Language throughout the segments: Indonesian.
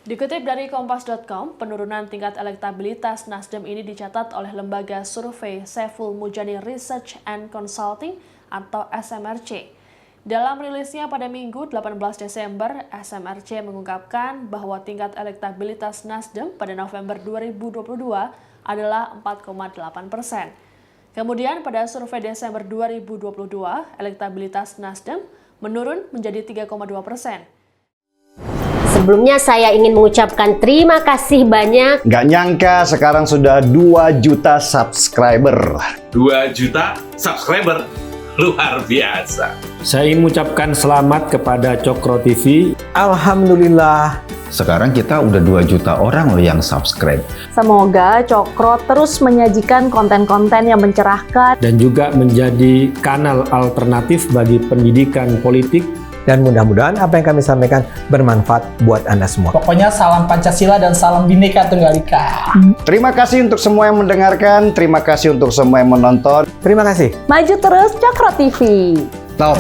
Dikutip dari Kompas.com, penurunan tingkat elektabilitas Nasdem ini dicatat oleh lembaga survei Saiful Mujani Research and Consulting atau SMRC. Dalam rilisnya pada Minggu 18 Desember, SMRC mengungkapkan bahwa tingkat elektabilitas Nasdem pada November 2022 adalah 4,8%. Kemudian pada survei Desember 2022, elektabilitas Nasdem menurun menjadi 3,2%. Sebelumnya saya ingin mengucapkan terima kasih banyak. Gak nyangka sekarang sudah 2 juta subscriber. 2 juta subscriber, luar biasa. Saya ingin mengucapkan selamat kepada Cokro TV. Alhamdulillah. Sekarang kita udah 2 juta orang loh yang subscribe. Semoga Cokro terus menyajikan konten-konten yang mencerahkan Dan juga menjadi kanal alternatif bagi pendidikan politik. Dan mudah-mudahan apa yang kami sampaikan bermanfaat buat Anda semua. Pokoknya salam Pancasila dan salam Bhinneka Tunggal Ika. Terima kasih untuk semua yang mendengarkan. Terima kasih untuk semua yang menonton. Terima kasih. Maju terus Cokro TV. Top.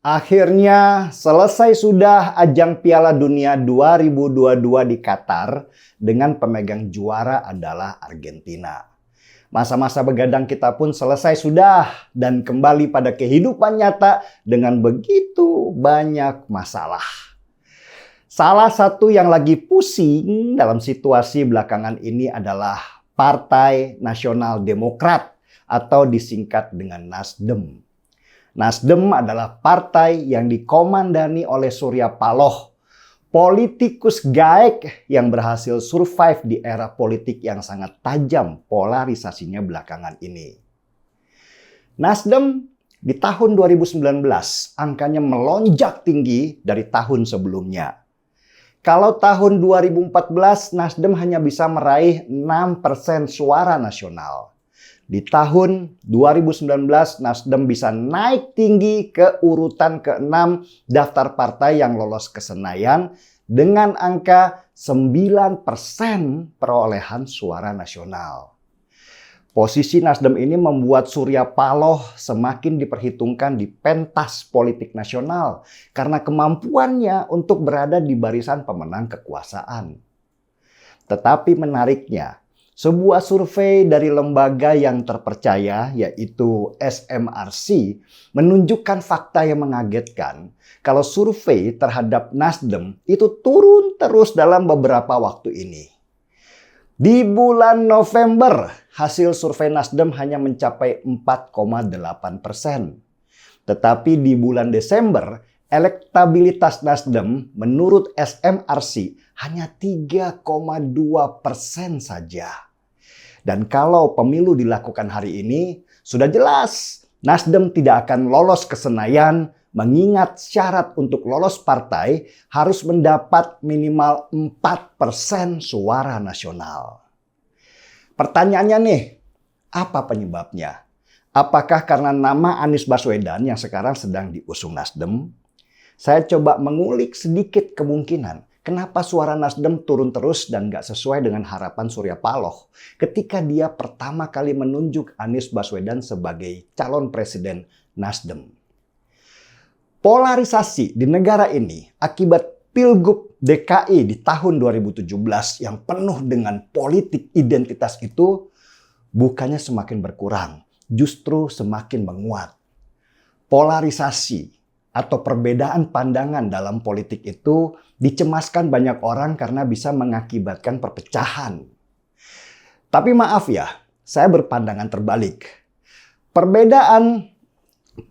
Akhirnya selesai sudah ajang Piala Dunia 2022 di Qatar dengan pemegang juara adalah Argentina. Masa-masa begadang kita pun selesai sudah dan kembali pada kehidupan nyata dengan begitu banyak masalah. Salah satu yang lagi pusing dalam situasi belakangan ini adalah Partai Nasional Demokrat atau disingkat dengan Nasdem. Nasdem adalah partai yang dikomandani oleh Surya Paloh, politikus gaek yang berhasil survive di era politik yang sangat tajam polarisasinya belakangan ini. Nasdem di tahun 2019 angkanya melonjak tinggi dari tahun sebelumnya. Kalau tahun 2014 Nasdem hanya bisa meraih 6% suara nasional. Di tahun 2019, Nasdem bisa naik tinggi ke urutan ke-6 daftar partai yang lolos ke Senayan dengan angka 9% perolehan suara nasional. Posisi Nasdem ini membuat Surya Paloh semakin diperhitungkan di pentas politik nasional karena kemampuannya untuk berada di barisan pemenang kekuasaan. Tetapi menariknya, sebuah survei dari lembaga yang terpercaya yaitu SMRC menunjukkan fakta yang mengagetkan kalau survei terhadap Nasdem itu turun terus dalam beberapa waktu ini. Di bulan November, hasil survei Nasdem hanya mencapai 4,8%. Tetapi di bulan Desember, elektabilitas Nasdem menurut SMRC hanya 3,2% saja. Dan kalau pemilu dilakukan hari ini, sudah jelas Nasdem tidak akan lolos ke Senayan mengingat syarat untuk lolos partai harus mendapat minimal 4% suara nasional. Pertanyaannya nih, apa penyebabnya? Apakah karena nama Anies Baswedan yang sekarang sedang diusung Nasdem? Saya coba mengulik sedikit kemungkinan kenapa suara Nasdem turun terus dan gak sesuai dengan harapan Surya Paloh ketika dia pertama kali menunjuk Anies Baswedan sebagai calon presiden Nasdem. Polarisasi di negara ini akibat Pilgub DKI di tahun 2017 yang penuh dengan politik identitas itu bukannya semakin berkurang, justru semakin menguat. Polarisasi atau perbedaan pandangan dalam politik itu dicemaskan banyak orang karena bisa mengakibatkan perpecahan. Tapi maaf ya, saya berpandangan terbalik. Perbedaan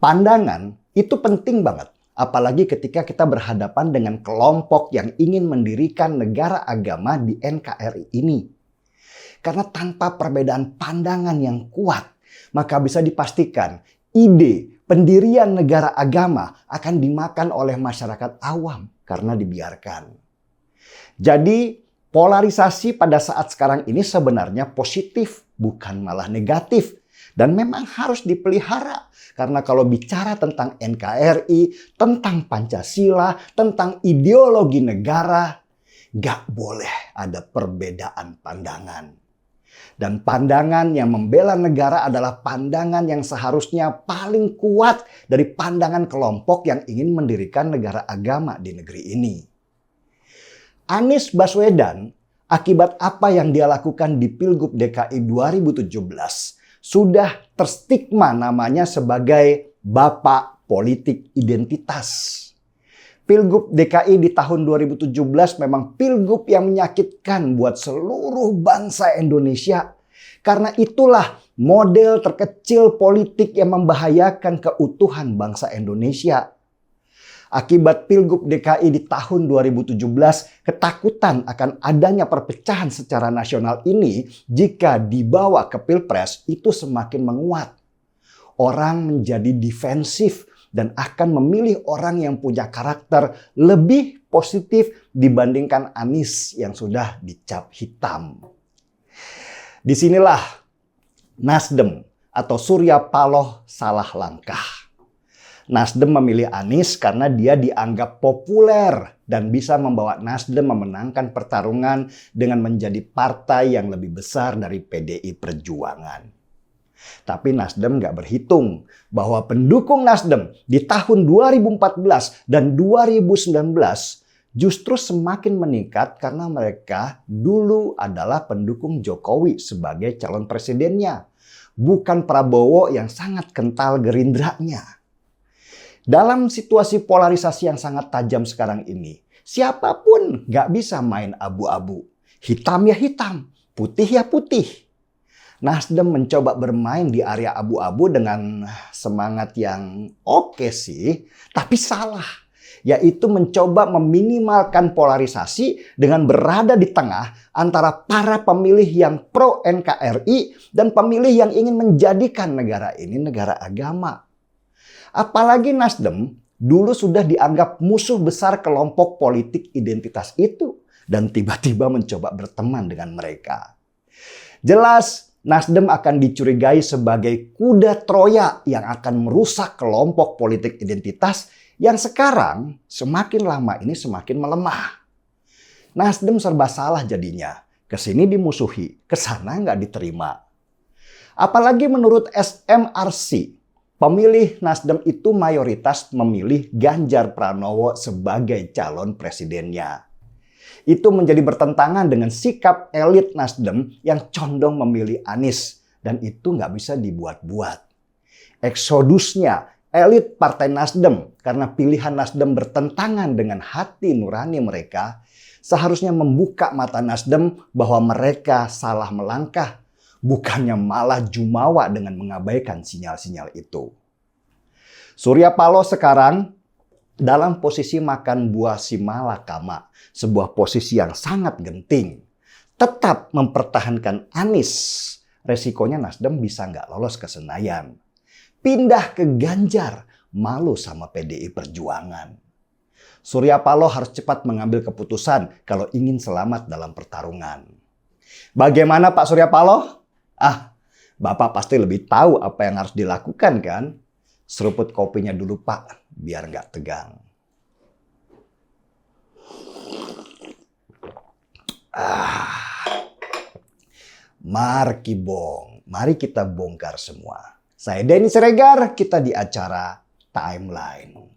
pandangan itu penting banget. Apalagi ketika kita berhadapan dengan kelompok yang ingin mendirikan negara agama di NKRI ini. Karena tanpa perbedaan pandangan yang kuat, maka bisa dipastikan ide pendirian negara agama akan dimakan oleh masyarakat awam karena dibiarkan. Jadi polarisasi pada saat sekarang ini sebenarnya positif bukan malah negatif. Dan memang harus dipelihara. Karena kalau bicara tentang NKRI, tentang Pancasila, tentang ideologi negara, gak boleh ada perbedaan pandangan. Dan pandangan yang membela negara adalah pandangan yang seharusnya paling kuat dari pandangan kelompok yang ingin mendirikan negara agama di negeri ini. Anies Baswedan, akibat apa yang dia lakukan di Pilgub DKI 2017, sudah terstigma namanya sebagai bapak politik identitas. Pilgub DKI di tahun 2017 memang pilgub yang menyakitkan buat seluruh bangsa Indonesia. Karena itulah model terkecil politik yang membahayakan keutuhan bangsa Indonesia. Akibat Pilgub DKI di tahun 2017, ketakutan akan adanya perpecahan secara nasional ini jika dibawa ke Pilpres itu semakin menguat. Orang menjadi defensif dan akan memilih orang yang punya karakter lebih positif dibandingkan Anies yang sudah dicap hitam. Disinilah Nasdem atau Surya Paloh salah langkah. Nasdem memilih Anies karena dia dianggap populer dan bisa membawa Nasdem memenangkan pertarungan dengan menjadi partai yang lebih besar dari PDI Perjuangan. Tapi Nasdem gak berhitung bahwa pendukung Nasdem di tahun 2014 dan 2019 justru semakin meningkat karena mereka dulu adalah pendukung Jokowi sebagai calon presidennya, bukan Prabowo yang sangat kental Gerindranya. Dalam situasi polarisasi yang sangat tajam sekarang ini, siapapun gak bisa main abu-abu. Hitam ya hitam, putih ya putih. Nasdem mencoba bermain di area abu-abu dengan semangat yang oke sih, tapi salah. Yaitu mencoba meminimalkan polarisasi dengan berada di tengah antara para pemilih yang pro NKRI dan pemilih yang ingin menjadikan negara ini negara agama. Apalagi Nasdem dulu sudah dianggap musuh besar kelompok politik identitas itu dan tiba-tiba mencoba berteman dengan mereka. Jelas Nasdem akan dicurigai sebagai kuda Troya yang akan merusak kelompok politik identitas yang sekarang semakin lama ini semakin melemah. Nasdem serba salah jadinya. Kesini dimusuhi, kesana nggak diterima. Apalagi menurut SMRC, pemilih Nasdem itu mayoritas memilih Ganjar Pranowo sebagai calon presidennya. Itu menjadi bertentangan dengan sikap elit Nasdem yang condong memilih Anies. Dan itu nggak bisa dibuat-buat. Eksodusnya elit Partai Nasdem karena pilihan Nasdem bertentangan dengan hati nurani mereka seharusnya membuka mata Nasdem bahwa mereka salah melangkah. Bukannya malah jumawa dengan mengabaikan sinyal-sinyal itu. Surya Paloh sekarang dalam posisi makan buah simalakama, sebuah posisi yang sangat genting. Tetap mempertahankan Anies, resikonya Nasdem bisa nggak lolos ke Senayan. Pindah ke Ganjar, malu sama PDI Perjuangan. Surya Paloh harus cepat mengambil keputusan kalau ingin selamat dalam pertarungan. Bagaimana Pak Surya Paloh? Bapak pasti lebih tahu apa yang harus dilakukan kan? Seruput kopinya dulu Pak, biar nggak tegang. Mari kita bongkar semua. Saya Denny Siregar, kita di acara Timeline.